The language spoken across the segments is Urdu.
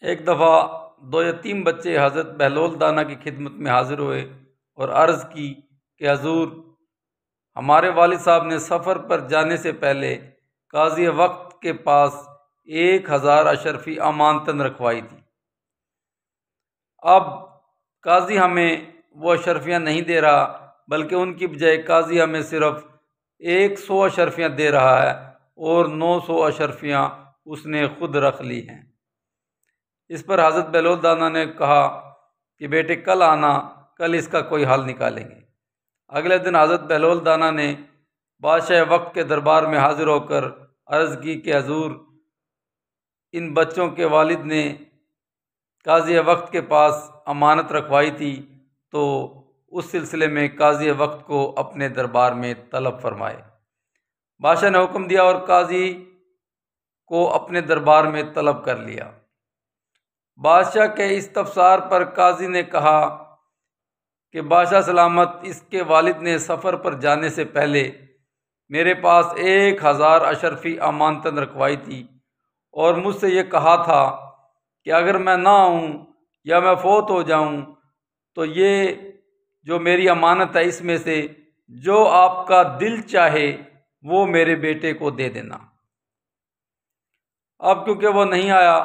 ایک دفعہ دو یتیم بچے حضرت بہلول دانا کی خدمت میں حاضر ہوئے اور عرض کی کہ حضور، ہمارے والد صاحب نے سفر پر جانے سے پہلے قاضی وقت کے پاس 1000 اشرفی امانتاً رکھوائی تھی۔ اب قاضی ہمیں وہ اشرفیاں نہیں دے رہا، بلکہ ان کی بجائے قاضی ہمیں صرف 100 اشرفیاں دے رہا ہے اور 900 اشرفیاں اس نے خود رکھ لی ہیں۔ اس پر حضرت بہلول دانا نے کہا کہ بیٹے کل آنا، کل اس کا کوئی حل نکالیں گے۔ اگلے دن حضرت بہلول دانا نے بادشاہ وقت کے دربار میں حاضر ہو کر عرض کی کہ حضور، ان بچوں کے والد نے قاضی وقت کے پاس امانت رکھوائی تھی، تو اس سلسلے میں قاضی وقت کو اپنے دربار میں طلب فرمائے۔ بادشاہ نے حکم دیا اور قاضی کو اپنے دربار میں طلب کر لیا۔ بادشاہ کے استفسار پر قاضی نے کہا کہ بادشاہ سلامت، اس کے والد نے سفر پر جانے سے پہلے میرے پاس 1000 اشرفی امانتاً رکھوائی تھی اور مجھ سے یہ کہا تھا کہ اگر میں نہ آؤں یا میں فوت ہو جاؤں تو یہ جو میری امانت ہے اس میں سے جو آپ کا دل چاہے وہ میرے بیٹے کو دے دینا۔ اب کیونکہ وہ نہیں آیا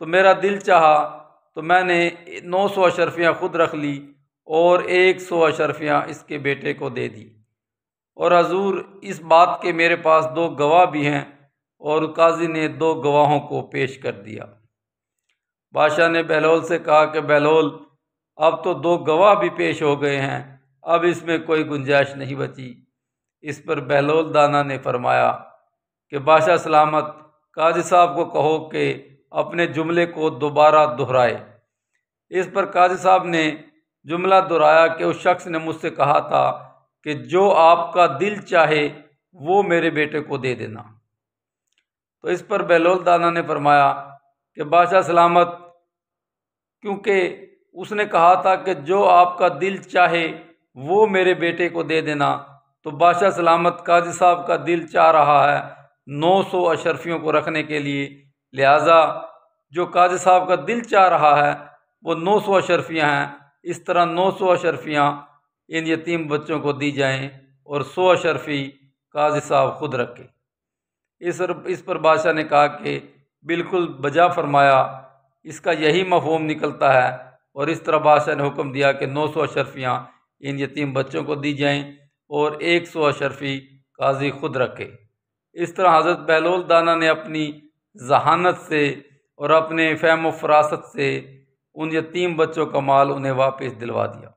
تو میرا دل چاہا تو میں نے 900 اشرفیاں خود رکھ لی اور 100 اشرفیاں اس کے بیٹے کو دے دی، اور حضور اس بات کے میرے پاس 2 گواہ بھی ہیں۔ اور قاضی نے 2 گواہوں کو پیش کر دیا۔ بادشاہ نے بہلول سے کہا کہ بہلول، اب تو 2 گواہ بھی پیش ہو گئے ہیں، اب اس میں کوئی گنجائش نہیں بچی۔ اس پر بہلول دانا نے فرمایا کہ بادشاہ سلامت، قاضی صاحب کو کہو کہ اپنے جملے کو دوبارہ دہرائے۔ اس پر قاضی صاحب نے جملہ دہرایا کہ اس شخص نے مجھ سے کہا تھا کہ جو آپ کا دل چاہے وہ میرے بیٹے کو دے دینا۔ تو اس پر بہلول دانا نے فرمایا کہ بادشاہ سلامت، کیونکہ اس نے کہا تھا کہ جو آپ کا دل چاہے وہ میرے بیٹے کو دے دینا، تو بادشاہ سلامت قاضی صاحب کا دل چاہ رہا ہے 900 اشرفیوں کو رکھنے کے لیے، لہٰذا جو قاضی صاحب کا دل چاہ رہا ہے وہ 900 اشرفیاں ہیں۔ اس طرح 900 اشرفیاں ان یتیم بچوں کو دی جائیں اور 100 اشرفی قاضی صاحب خود رکھے۔ اس پر بادشاہ نے کہا کہ بالکل بجا فرمایا، اس کا یہی مفہوم نکلتا ہے، اور اس طرح بادشاہ نے حکم دیا کہ 900 اشرفیاں ان یتیم بچوں کو دی جائیں اور 100 اشرفی قاضی خود رکھے۔ اس طرح حضرت بہلول دانا نے اپنی ذہانت سے اور اپنے فہم و فراست سے ان یتیم بچوں کا مال انہیں واپس دلوا دیا۔